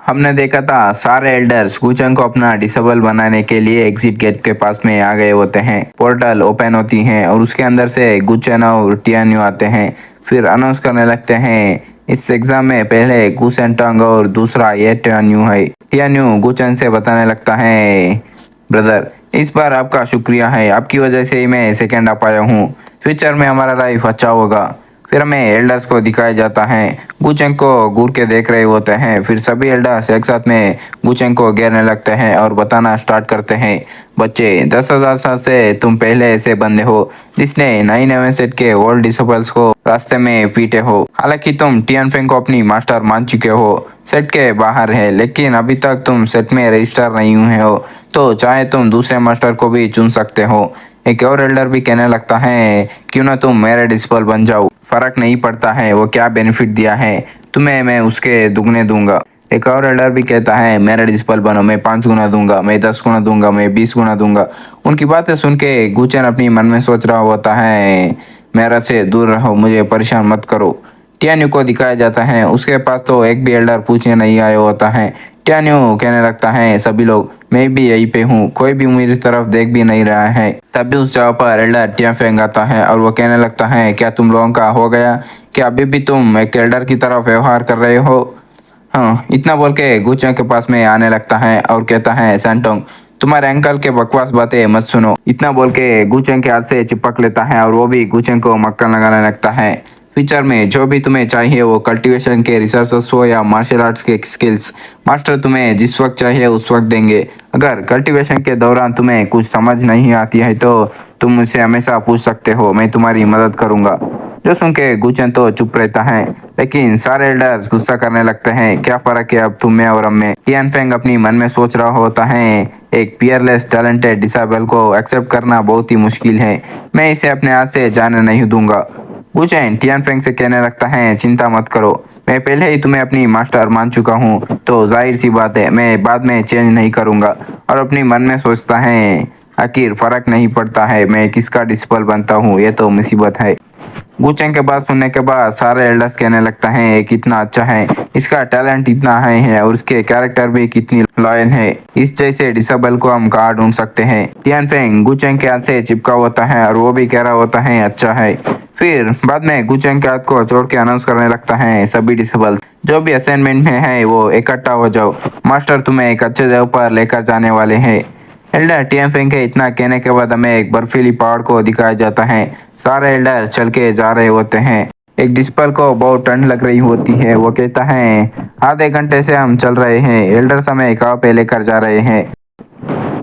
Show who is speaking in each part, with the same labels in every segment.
Speaker 1: हमने देखा था सारे एल्डर्स गुचंग को अपना डिसेबल बनाने के लिए एग्जिट गेट के पास में आ गए होते हैं। पोर्टल ओपन होती है और उसके अंदर से गुचन और टियान्यू आते हैं। फिर अनाउंस करने लगते हैं, इस एग्जाम में पहले गुसेंटंग और दूसरा ये टियान्यू है। टियान्यू गुचन से बताने लगता है, ब्रदर इस बार आपका शुक्रिया है, आपकी वजह से ही मैं सेकेंड आ पाया हूँ। फ्यूचर में हमारा लाइफ अच्छा होगा। फिर हमें एल्डर्स को दिखाया जाता है, गुचेंग को घूर के देख रहे होते हैं। फिर सभी एल्डर्स एक साथ में गुचेंग को घेरने लगते हैं और बताना स्टार्ट करते हैं, बच्चे 10,000 साल से तुम पहले ऐसे बंदे हो जिसने 9/11 सेट के ओल्ड डिसिपल्स को रास्ते में पीटे हो। हालांकि तुम टियानफेंग को अपनी मास्टर मान चुके हो, सेट के बाहर है, लेकिन अभी तक तुम सेट में रजिस्टर नहीं हुए हो, तो चाहे तुम दूसरे मास्टर को भी चुन सकते हो। एक और एल्डर भी कहने लगता है, क्यों ना तुम मेरे डिसिपल बन जाओ, फर्क नहीं पड़ता है वो क्या बेनिफिट दिया है तुम्हें, मैं उसके दुगने दूंगा। एक और एल्डर भी कहता है, मेरा डिसिपल बनो, मैं 5 गुना दूंगा, मैं 10 गुना दूंगा, मैं 20 गुना दूंगा। उनकी बातें सुन के गुचन अपनी मन में सोच रहा होता है, मेरा से दूर रहो, मुझे परेशान मत करो। टियान्यू को दिखाया जाता है, उसके पास तो एक भी एल्डर पूछने नहीं आया होता है। टियान्यू कहने लगता है, सभी लोग मैं भी यहीं पे हूँ, कोई भी मेरी तरफ देख भी नहीं रहा है। तभी उस जगह पर एल्डर टियाफेंग आता है और वो कहने लगता है, क्या तुम लोगों का हो गया, क्या अभी भी तुम एक एल्डर की तरफ व्यवहार कर रहे हो? हाँ, इतना बोल के गुचें के पास में आने लगता है और कहता है, सैंटोंग तुम्हारे अंकल के बकवास बातें मत सुनो। इतना बोल के गुचें के हाथ से चिपक लेता है और वो भी गुचें को मक्खन लगाने लगता है। फ्यूचर में जो भी तुम्हें चाहिए, वो कल्टीवेशन के रिसोर्सेस हो या मार्शल आर्ट्स के स्किल्स, मास्टर तुम्हें जिस वक्त चाहिए उस वक्त देंगे। अगर कल्टीवेशन के दौरान तुम्हें कुछ समझ नहीं आती है तो तुम मुझसे हमेशा पूछ सकते हो, मैं तुम्हारी मदद करूंगा। जो सुन के गुचन तो चुप रहता है, लेकिन सारे एल्डर्स गुस्सा करने लगते हैं, क्या फर्क है अब तुम में और हम में। टियानफेंग अपनी मन में सोच रहा होता है, एक पियरलेस टैलेंटेड डिसेबल को एक्सेप्ट करना बहुत ही मुश्किल है, मैं इसे अपने हाथ से जाने नहीं दूंगा। गुचेन टियानफेंग से कहने लगता है, चिंता मत करो, मैं पहले ही तुम्हें अपनी मास्टर मान चुका हूँ, तो जाहिर सी बात है मैं बाद में चेंज नहीं करूंगा। और अपनी मन में सोचता है, आखिर फर्क नहीं पड़ता है मैं किसका डिसिपल बनता हूँ, ये तो मुसीबत है। गुचेंग के बात सुनने के बाद सारे एल्डर्स कहने लगता है, ये कितना अच्छा है, इसका टैलेंट इतना हाई है और उसके कैरेक्टर भी कितनी लॉयल है, इस जैसे डिसेबल को हम कहाँ ढूंढ सकते हैं। टियानफेंग गुचेंग के हाथ से चिपका होता है और वो भी कह रहा होता है, अच्छा है। फिर बाद में गुचेंग के हाथ को छोड़ के अनाउंस करने लगता है, सभी डिसेबल्स जो भी असाइनमेंट में है वो इकट्ठा हो जाओ, मास्टर तुम्हें एक अच्छे जगह पर लेकर जाने वाले हैं। एल्डर टियानफेंग के इतना कहने के बाद हमें एक बर्फीली पहाड़ को दिखाया जाता है। सारे एल्डर चल के जा रहे होते हैं। एक डिस्पल को बहुत ठंड लग रही होती है, वो कहता है, आधे घंटे से हम चल रहे हैं, एल्डर्स हमें कहाँ पे लेकर जा रहे हैं।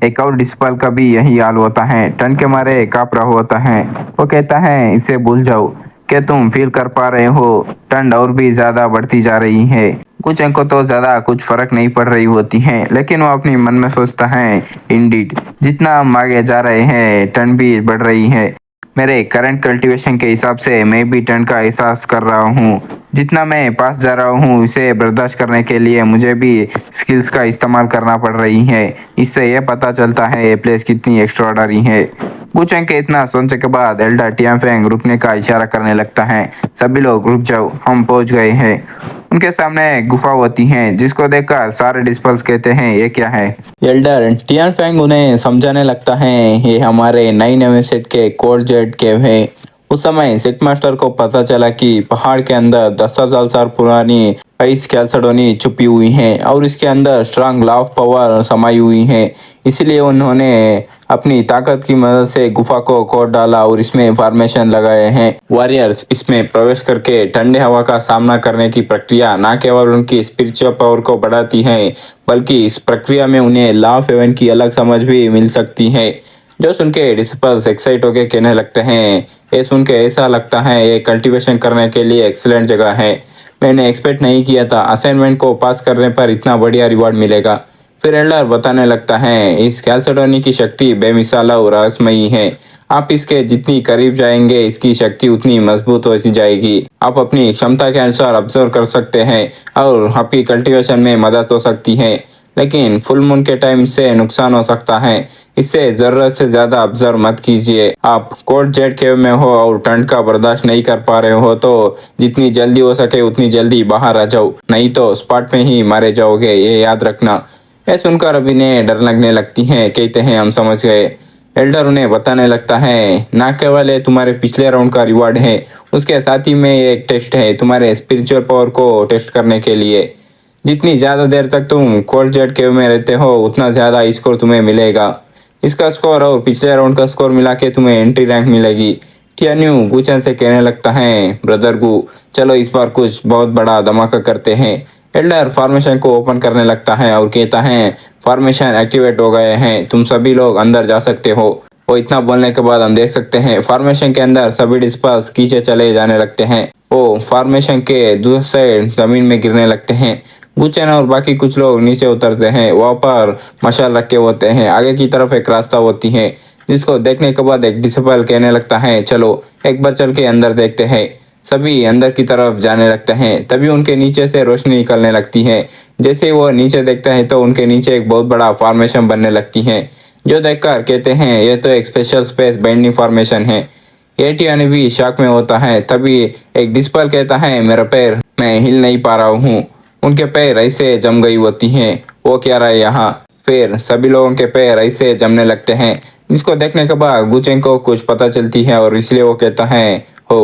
Speaker 1: एक और डिस्पल का भी यही हाल होता है, ठंड के मारे कांप रहा होता है। वो कहता है, इसे भूल जाओ, क्या तुम फील कर पा रहे हो, ठंड और भी ज्यादा बढ़ती जा रही है। कुछ को तो ज्यादा कुछ फर्क नहीं पड़ रही होती है, लेकिन वो अपनी मन में सोचता है, इंडीड जितना हम आगे जा रहे हैं ठंड भी बढ़ रही है। मेरे करंट कल्टीवेशन के हिसाब से मैं भी ठंड का एहसास कर रहा हूँ, जितना मैं पास जा रहा हूँ इसे बर्दाश्त करने के लिए मुझे भी स्किल्स का इस्तेमाल करना पड़ रही है। इससे यह पता चलता है ये प्लेस कितनी एक्स्ट्राऑर्डिनरी है। गुचेंग के इतना सोचने के बाद एल्डर टियानफेंग रुकने का इशारा करने लगता है, सभी लोग रुक जाओ, हम पहुंच गए हैं। उनके सामने एक गुफा होती है, जिसको देखकर सारे डिस्पल्स कहते हैं, ये क्या है। एल्डर टियानफेंग उन्हें समझाने लगता है, ये हमारे 9/11 सेट के कोल्ड जेट केव है। उस समय सेट मास्टर को पता चला कि पहाड़ के अंदर 10,000 साल पुरानी आइस कैल्सडोनी छुपी हुई है और इसके अंदर स्ट्रांग लाव पावर समाई हुई है। इसलिए उन्होंने अपनी ताकत की मदद से गुफा को खोद डाला और इसमें फॉर्मेशन लगाए हैं। वॉरियर्स इसमें प्रवेश करके ठंडे हवा का सामना करने की प्रक्रिया न केवल उनकी स्पिरिचुअल पावर को बढ़ाती है, बल्कि इस प्रक्रिया में उन्हें लॉ ऑफ हेवन की अलग समझ भी मिल सकती है। जो सुन के डिसिपल्स एक्साइट होके कहने लगते हैं, ये सुन के ऐसा लगता है ये कल्टीवेशन करने के लिए एक्सीलेंट जगह है, मैंने एक्सपेक्ट नहीं किया था असाइनमेंट को पास करने पर इतना बढ़िया रिवॉर्ड मिलेगा। फिर एल्डर बताने लगता है, इस कैल्सडोनी की शक्ति बेमिसाल और रहस्यमयी है, आप इसके जितनी करीब जाएंगे इसकी शक्ति उतनी मजबूत होती जाएगी। आप अपनी क्षमता के अनुसार ऑब्जर्व कर सकते हैं और आपकी कल्टीवेशन में मदद हो सकती है। लेकिन फुल मून के टाइम से नुकसान हो सकता है। इससे जरूरत से ज्यादा ऑब्जर्व मत कीजिए। आप कोल्ड जेट केव में हो और ठंड का बर्दाश्त नहीं कर पा रहे हो तो जितनी जल्दी हो सके उतनी जल्दी बाहर आ जाओ, नहीं तो स्पॉट में ही मारे जाओगे, ये याद रखना। यह सुनकर अभी ने डर लगने लगती है। कहते हैं हम समझ गए। एल्डर उन्हें बताने लगता है, ना केवल ये तुम्हारे पिछले राउंड का रिवॉर्ड है, उसके साथ ही में ये एक टेस्ट है तुम्हारे स्पिरिचुअल पावर को टेस्ट करने के लिए। जितनी ज़्यादा देर तक तुम कोल्ड जेट केव में रहते हो उतना ज़्यादा स्कोर तुम्हें मिलेगा। इसका स्कोर और पिछले राउंड का स्कोर मिला के तुम्हें एंट्री रैंक मिलेगी। टियान्यू गुचन से कहने लगता है, ब्रदर गु, चलो इस बार कुछ बहुत बड़ा धमाका करते हैं। एल्डर फॉर्मेशन को ओपन करने लगता है और कहता है, फॉर्मेशन एक्टिवेट हो गए हैं, तुम सभी लोग अंदर जा सकते हो। वो इतना बोलने के बाद हम देख सकते हैं फॉर्मेशन के अंदर सभी डिस्पर्स नीचे चले जाने लगते हैं। वो फॉर्मेशन के दूसरे जमीन में गिरने लगते हैं। गुचन और बाकी कुछ लोग नीचे उतरते हैं। वहाँ पर मशाल रखे होते हैं। आगे की तरफ एक रास्ता होती है जिसको देखने के बाद एक डिसेबल कहने लगता है, चलो एक बार चल के अंदर देखते हैं। सभी अंदर की तरफ जाने लगते हैं। तभी उनके नीचे से रोशनी निकलने लगती है। जैसे ही वो नीचे देखते हैं तो उनके नीचे एक बहुत बड़ा फॉर्मेशन बनने लगती है, जो देखकर कहते हैं यह तो एक स्पेशल स्पेस बाइंडिंग फॉर्मेशन है। एटीआने भी शॉक में होता है। तभी एक डिस्पल कहता है, मेरा पैर, मैं हिल नहीं पा रहा हूँ। उनके पैर ऐसे जम गई होती हैं। वो क्या रहा है यहाँ। फिर सभी लोगों के पैर ऐसे जमने लगते हैं, जिसको देखने के बाद गुचेंग को कुछ पता चलती है और इसलिए वो कहता है, हो